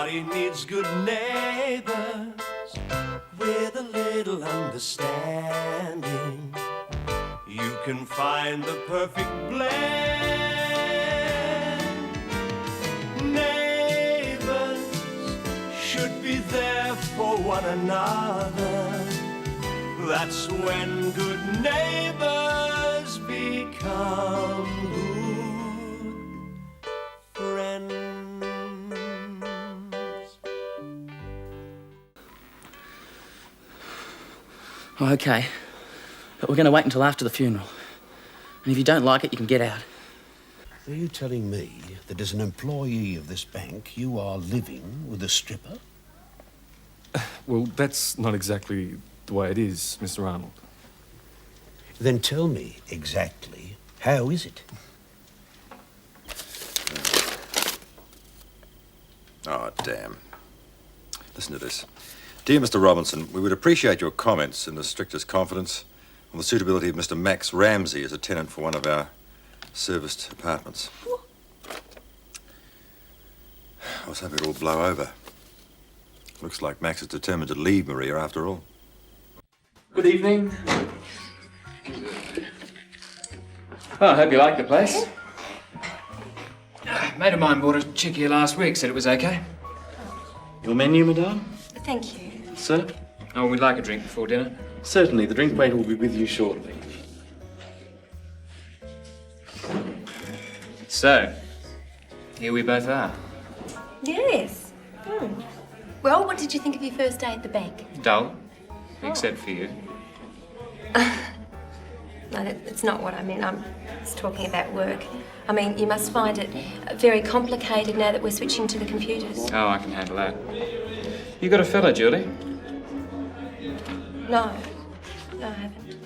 Everybody needs good neighbours with a little understanding. You can find the perfect blend. Neighbours should be there for one another. That's when good neighbours become good friends. Oh, okay. But we're going to wait until after the funeral. And if you don't like it, you can get out. Are you telling me that as an employee of this bank, you are living with a stripper? Well, that's not exactly the way it is, Mr. Arnold. Then tell me exactly, how is it? Oh, damn. Listen to this. Dear Mr. Robinson, we would appreciate your comments in the strictest confidence on the suitability of Mr. Max Ramsay as a tenant for one of our serviced apartments. I was hoping it would all blow over. Looks like Max is determined to leave Maria after all. Good evening. Oh, I hope you like the place. A mate of mine bought a chick here last week, said it was okay. Your menu, madame? Thank you. Sir? Oh, we'd like a drink before dinner. Certainly, the drink waiter will be with you shortly. So, here we both are. Yes. Well, what did you think of your first day at the bank? Dull, except for you. No, that's not what I mean. I'm just talking about work. I mean, you must find it very complicated now that we're switching to the computers. Oh, I can handle that. You got a fella, Julie? No. No, I haven't.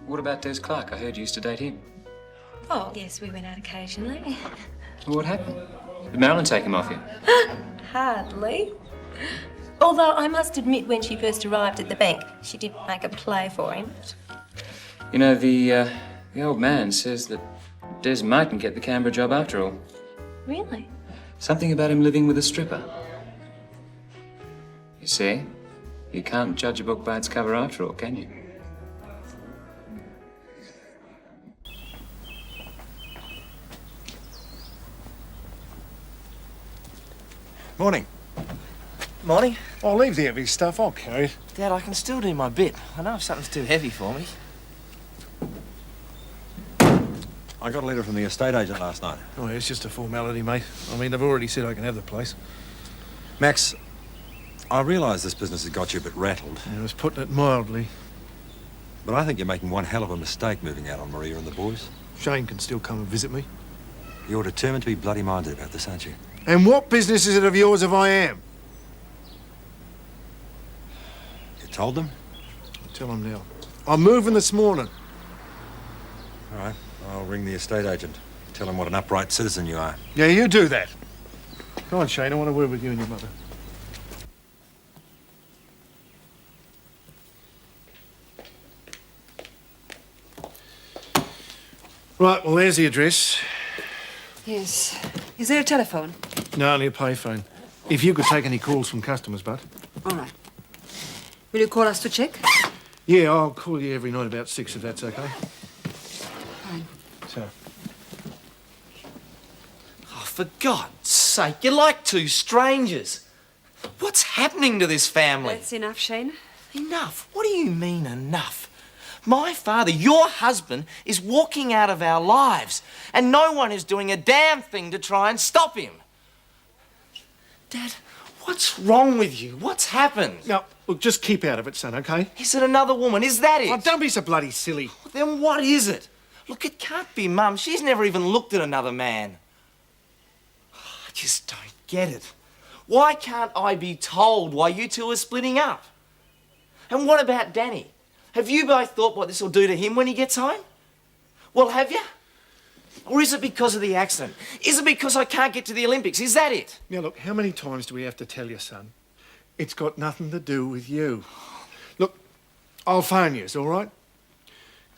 What about Des Clarke? I heard you used to date him. Oh, yes, we went out occasionally. Well, what happened? Did Marilyn take him off you? Hardly. Although I must admit, when she first arrived at the bank, she did make a play for him. You know, the old man says that Des mightn't get the Canberra job after all. Really? Something about him living with a stripper. You see, you can't judge a book by its cover after all, can you? Morning. Morning. I'll leave the heavy stuff. I'll carry it. Dad, I can still do my bit. I know if something's too heavy for me. I got a letter from the estate agent last night. Oh, it's just a formality, mate. I mean, they've already said I can have the place. Max, I realise this business has got you a bit rattled. I was putting it mildly. But I think you're making one hell of a mistake moving out on Maria and the boys. Shane can still come and visit me. You're determined to be bloody minded about this, aren't you? And what business is it of yours if I am? You told them? I'll tell them now. I'm moving this morning. All right, I'll ring the estate agent. Tell him what an upright citizen you are. Yeah, you do that. Come on, Shane, I want a word with you and your mother. Right, well, there's the address. Yes. Is there a telephone? No, only a payphone. If you could take any calls from customers, Bud. All right. Will you call us to check? Yeah, I'll call you every night about 6, if that's okay. Fine. So. Oh, for God's sake, you're like two strangers. What's happening to this family? That's enough, Shane. Enough? What do you mean, enough? My father, your husband, is walking out of our lives, and no one is doing a damn thing to try and stop him. Dad, what's wrong with you? What's happened? No, look, just keep out of it, son, okay? Is it another woman? Is that it? Oh, don't be so bloody silly. Then what is it? Look, it can't be Mum. She's never even looked at another man. I just don't get it. Why can't I be told why you two are splitting up? And what about Danny? Have you both thought what this will do to him when he gets home? Well, have you? Or is it because of the accident? Is it because I can't get to the Olympics? Is that it? Now, look, how many times do we have to tell you, son? It's got nothing to do with you. Look, I'll phone you, all right?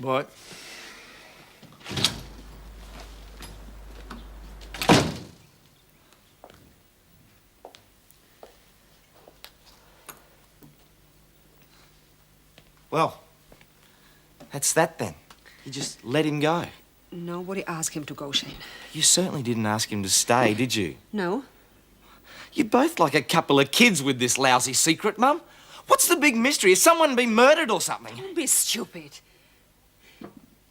Bye. Well, that's that then. You just let him go. Nobody asked him to go, Shane. You certainly didn't ask him to stay, did you? No. You're both like a couple of kids with this lousy secret, Mum. What's the big mystery? Has someone been murdered or something? Don't be stupid.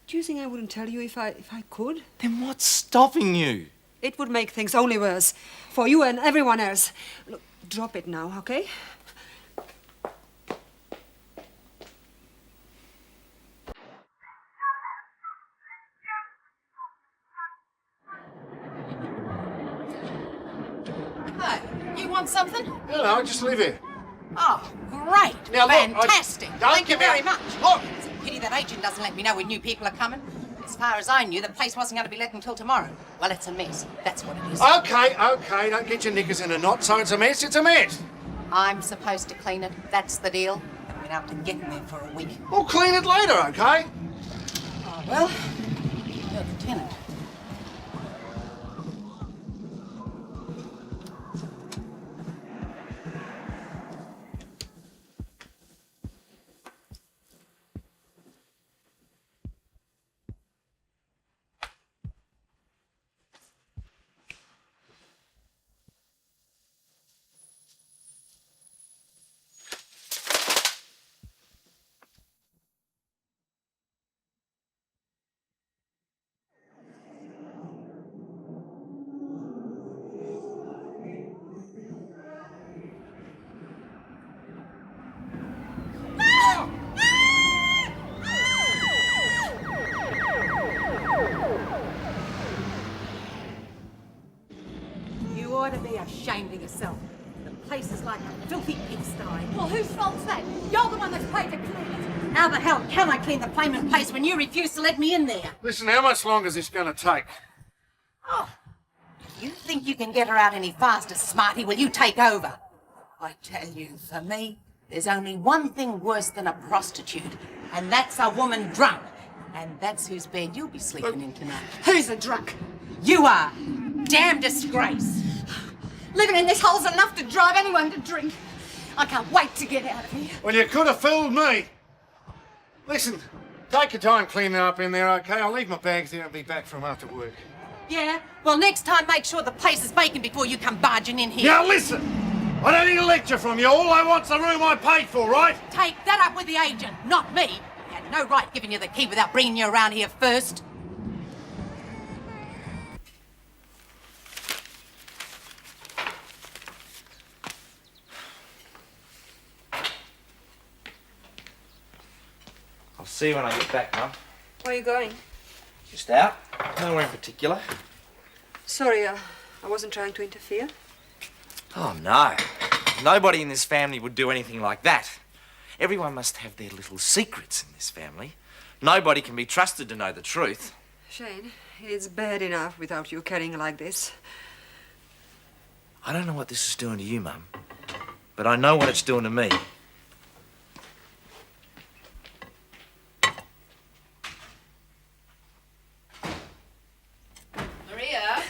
Do you think I wouldn't tell you if I could? Then what's stopping you? It would make things only worse. For you and everyone else. Look, drop it now, okay? Hi, you want something? No, just leave it. Oh, great. Now, look, fantastic. Thank you very much. Look! It's a pity that agent doesn't let me know when new people are coming. As far as I knew, the place wasn't going to be let until tomorrow. Well, it's a mess. That's what it is. Okay. Don't get your knickers in a knot. So it's a mess. It's a mess. I'm supposed to clean it. That's the deal. I've been able to get in there for a week. We'll clean it later, okay? Oh, well, you're the tenant. You ought to be ashamed of yourself. The place is like a filthy pigsty. Well, whose fault's that? You're the one that's paid to clean it. How the hell can I clean the flaming place when you refuse to let me in there? Listen, how much longer is this going to take? Oh, you think you can get her out any faster, smarty? Will you take over? I tell you, for me, there's only one thing worse than a prostitute, and that's a woman drunk. And that's whose bed you'll be sleeping in tonight. Who's a drunk? You are. Damn disgrace. Living in this hole's enough to drive anyone to drink. I can't wait to get out of here. Well, you could have fooled me. Listen, take your time cleaning up in there, okay? I'll leave my bags there and be back from after work. Yeah? Well, next time make sure the place is vacant before you come barging in here. Now listen! I don't need a lecture from you. All I want's the room I paid for, right? Take that up with the agent, not me. He had no right giving you the key without bringing you around here first. I'll see you when I get back, Mum. Where are you going? Just out. Nowhere in particular. Sorry, I wasn't trying to interfere. Oh, no. Nobody in this family would do anything like that. Everyone must have their little secrets in this family. Nobody can be trusted to know the truth. Shane, it's bad enough without you carrying like this. I don't know what this is doing to you, Mum, but I know what it's doing to me. Maria?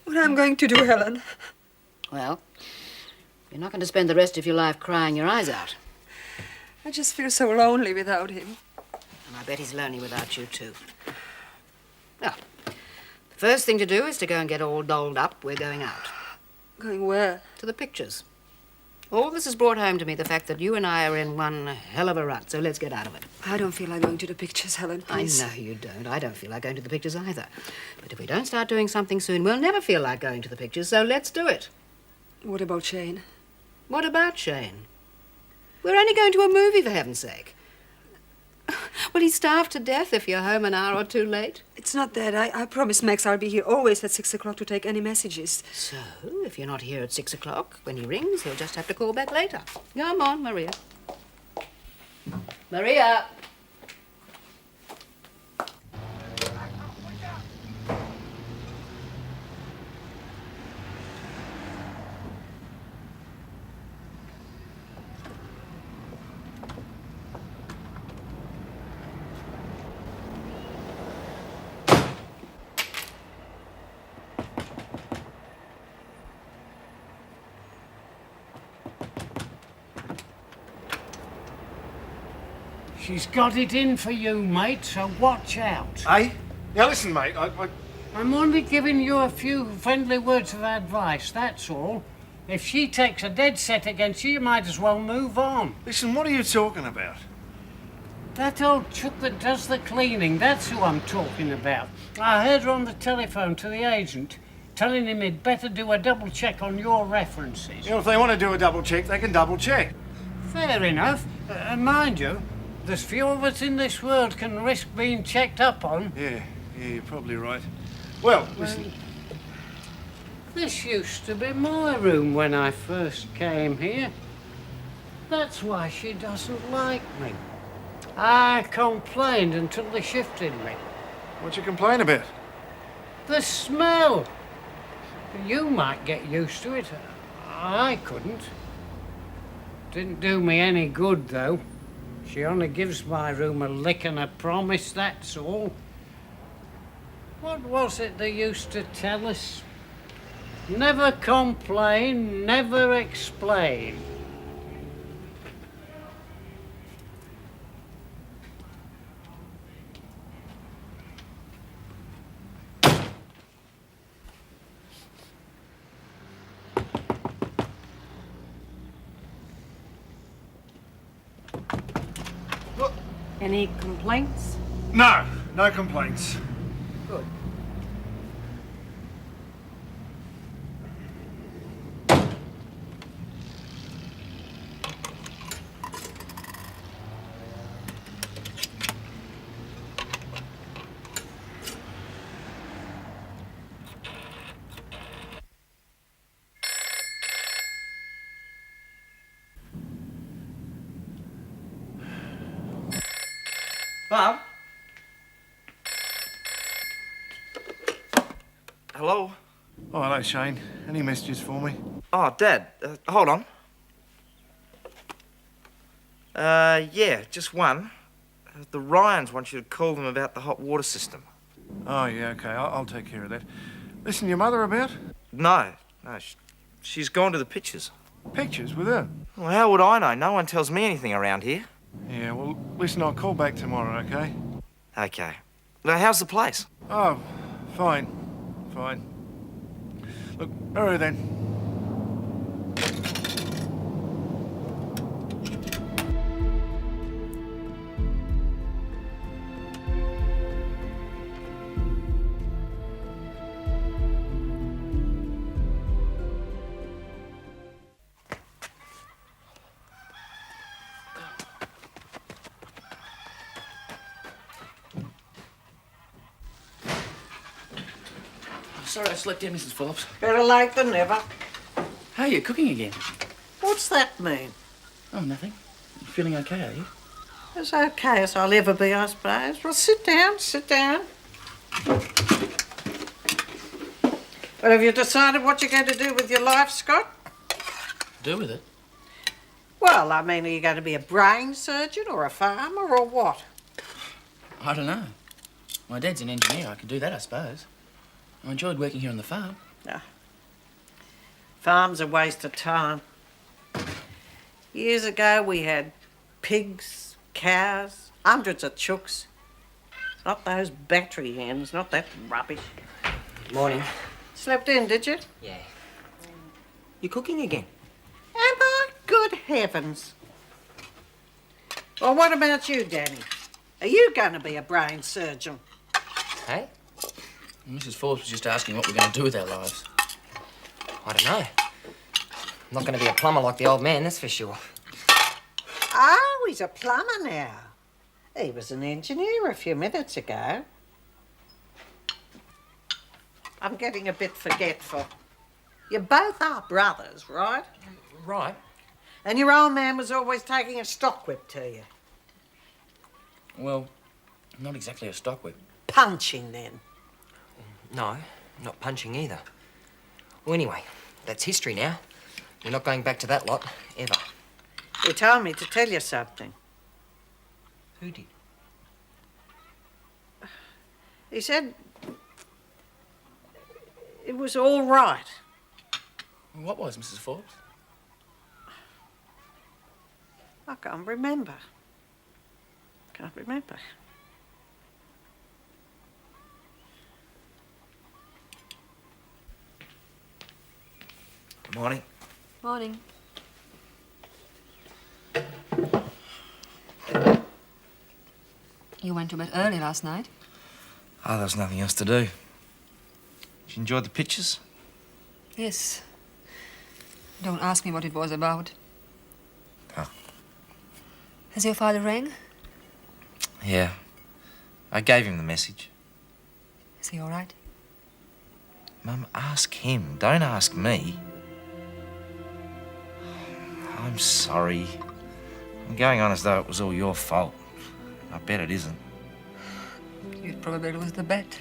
What am I going to do, Helen? Well, you're not going to spend the rest of your life crying your eyes out. I just feel so lonely without him. And I bet he's lonely without you, too. Well, the first thing to do is to go and get all dolled up. We're going out. Going where? To the pictures. All this has brought home to me the fact that you and I are in one hell of a rut, so let's get out of it. I don't feel like going to the pictures, Helen, please. I know you don't. I don't feel like going to the pictures either. But if we don't start doing something soon, we'll never feel like going to the pictures, so let's do it. What about Shane? What about Shane? We're only going to a movie, for heaven's sake. Will he starve to death if you're home an hour or two late? It's not that. I promised Max I'll be here always at 6 o'clock to take any messages. So, if you're not here at 6 o'clock, when he rings, he'll just have to call back later. Come on, Maria. Maria! She's got it in for you, mate, so watch out. Hey? Now listen, mate, I'm only giving you a few friendly words of advice, that's all. If she takes a dead set against you, you might as well move on. Listen, what are you talking about? That old chook that does the cleaning, that's who I'm talking about. I heard her on the telephone to the agent, telling him he'd better do a double check on your references. You know, if they want to do a double check, they can double check. Fair enough. And mind you, there's few of us in this world can risk being checked up on. Yeah, you're probably right. Well, listen. This used to be my room when I first came here. That's why she doesn't like me. I complained until they shifted me. What'd you complain about? The smell. You might get used to it. I couldn't. Didn't do me any good, though. She only gives my room a lick and a promise, that's all. What was it they used to tell us? Never complain, never explain. Any complaints? No, no complaints. Good. Mum? Hello? Oh, hello, Shane. Any messages for me? Oh, Dad, hold on. Yeah, just one. The Ryans want you to call them about the hot water system. Oh, yeah, okay. I'll take care of that. Listen, your mother about? No, she's gone to the pictures. Pictures with her? Well, how would I know? No one tells me anything around here. Yeah, well, listen, I'll call back tomorrow, okay? Okay. Now, how's the place? Oh, fine. Fine. Look, hurry then. Sorry I slept in, Mrs. Forbes. Better late than never. Hey, you're cooking again. What's that mean? Oh, nothing. You feeling okay, are you? As okay as I'll ever be, I suppose. Well, sit down, sit down. Well, have you decided what you're going to do with your life, Scott? Do with it? Well, I mean, are you going to be a brain surgeon or a farmer or what? I don't know. My dad's an engineer. I could do that, I suppose. I enjoyed working here on the farm. No. Farm's a waste of time. Years ago, we had pigs, cows, hundreds of chooks. Not those battery hens, not that rubbish. Morning. Slept in, did you? Yeah. You cooking again? Am I? Good heavens. Well, what about you, Danny? Are you going to be a brain surgeon? Hey? Mrs. Forbes was just asking what we're going to do with our lives. I don't know. I'm not going to be a plumber like the old man, that's for sure. Oh, he's a plumber now. He was an engineer a few minutes ago. I'm getting a bit forgetful. You both are brothers, right? Right. And your old man was always taking a stock whip to you. Well, not exactly a stock whip. Punching, then. No, not punching either. Well, anyway, that's history now. We're not going back to that lot, ever. He told me to tell you something. Who did? He said it was all right. What was, Mrs. Forbes? I can't remember. can't remember. Morning. Morning. You went to bed early last night? Oh, there was nothing else to do. Did you enjoy the pictures? Yes. Don't ask me what it was about. Oh. Has your father rang? Yeah. I gave him the message. Is he all right? Mum, ask him. Don't ask me. I'm sorry. I'm going on as though it was all your fault. I bet it isn't. You'd probably lose the bet.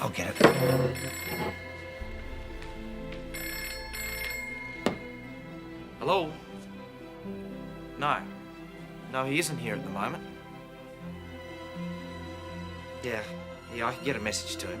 I'll get it. Hello? No. No, he isn't here at the moment. Yeah, I can get a message to him.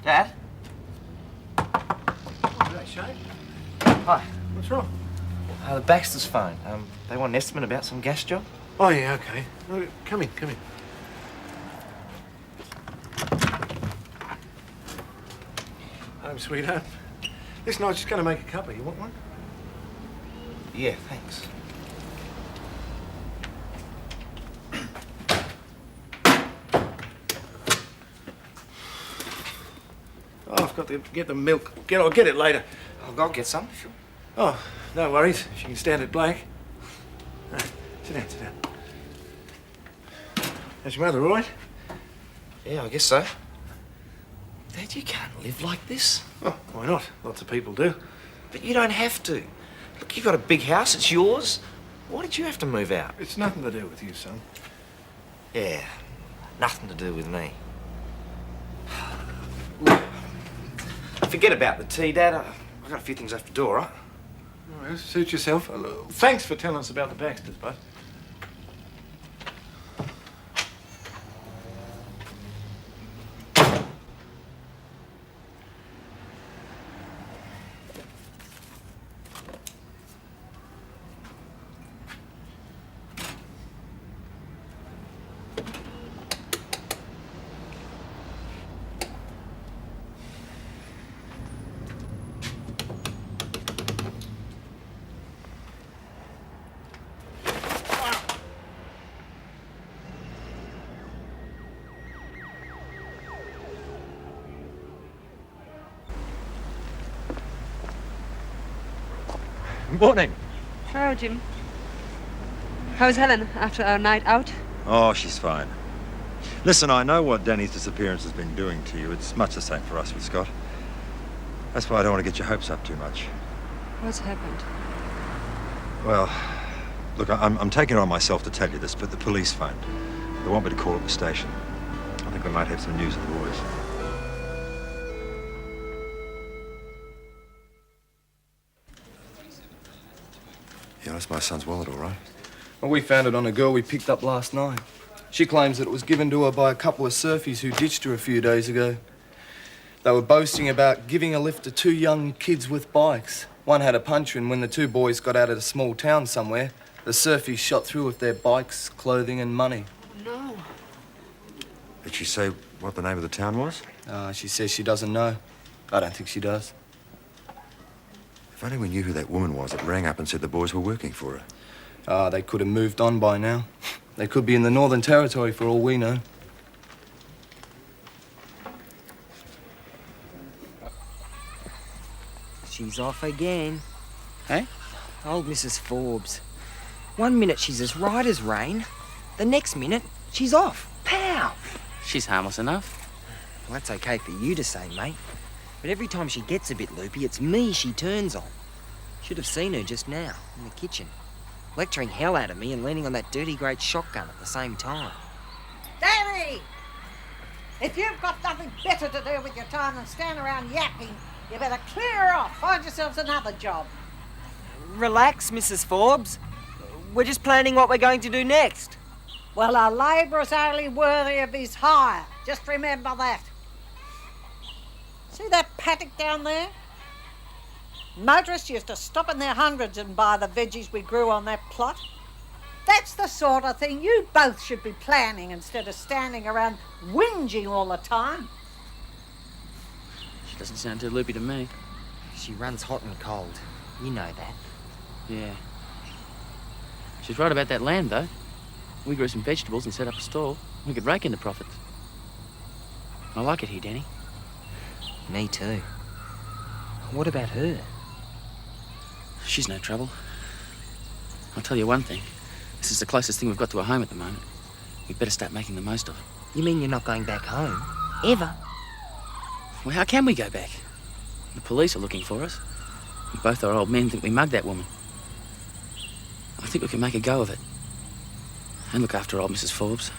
Dad? Hey, Shane. Hi. What's wrong? The Baxter's phone. They want an estimate about some gas job. Oh, yeah, okay. Oh, come in. Home, sweetheart. Listen, I was just going to make a cuppa. You want one? Yeah, thanks. Oh, I've got to get the milk. I'll get it later. I'll get some. Sure. Oh, no worries. She can stand it blank. Sit down. How's your mother, all right? Yeah, I guess so. Dad, you can't live like this. Oh, why not? Lots of people do. But you don't have to. Look, you've got a big house. It's yours. Why did you have to move out? It's nothing to do with you, son. Yeah, nothing to do with me. Forget about the tea, Dad. I've got a few things I have to do, all right? All right, suit yourself. Thanks for telling us about the Baxters, bud. Morning. Hello, Jim. How's Helen after our night out? Oh, she's fine. Listen, I know what Danny's disappearance has been doing to you. It's much the same for us with Scott. That's why I don't want to get your hopes up too much. What's happened? Well, look, I'm taking it on myself to tell you this, but the police phoned. They want me to call up the station. I think we might have some news of the boys. Yeah, that's my son's wallet, all right. Well, we found it on a girl we picked up last night. She claims that it was given to her by a couple of surfies who ditched her a few days ago. They were boasting about giving a lift to two young kids with bikes. One had a puncture, and when the two boys got out of a small town somewhere, the surfies shot through with their bikes, clothing and money. No. Did she say what the name of the town was? She says she doesn't know. I don't think she does. If only we knew who that woman was that rang up and said the boys were working for her. They could have moved on by now. They could be in the Northern Territory for all we know. She's off again. Hey? Old Mrs. Forbes. 1 minute she's as right as rain. The next minute, she's off. Pow! She's harmless enough. Well, that's okay for you to say, mate. But every time she gets a bit loopy, it's me she turns on. Should have seen her just now, in the kitchen. Lecturing hell out of me and leaning on that dirty great shotgun at the same time. Danny! you've got nothing better to do with your time than stand around yapping, you better clear off. Find yourselves another job. Relax, Mrs. Forbes. We're just planning what we're going to do next. Well, a labourer's only worthy of his hire. Just remember that. See that paddock down there? Motorists used to stop in their hundreds and buy the veggies we grew on that plot. That's the sort of thing you both should be planning instead of standing around whinging all the time. She doesn't sound too loopy to me. She runs hot and cold. You know that. Yeah. She's right about that land, though. We grew some vegetables and set up a stall. We could rake in the profits. I like it here, Danny. Me too. What about her? She's no trouble. I'll tell you one thing. This is the closest thing we've got to a home at the moment. We'd better start making the most of it. You mean you're not going back home? Ever? Well, how can we go back? The police are looking for us. Both our old men think we mugged that woman. I think we can make a go of it. And look after old Mrs. Forbes.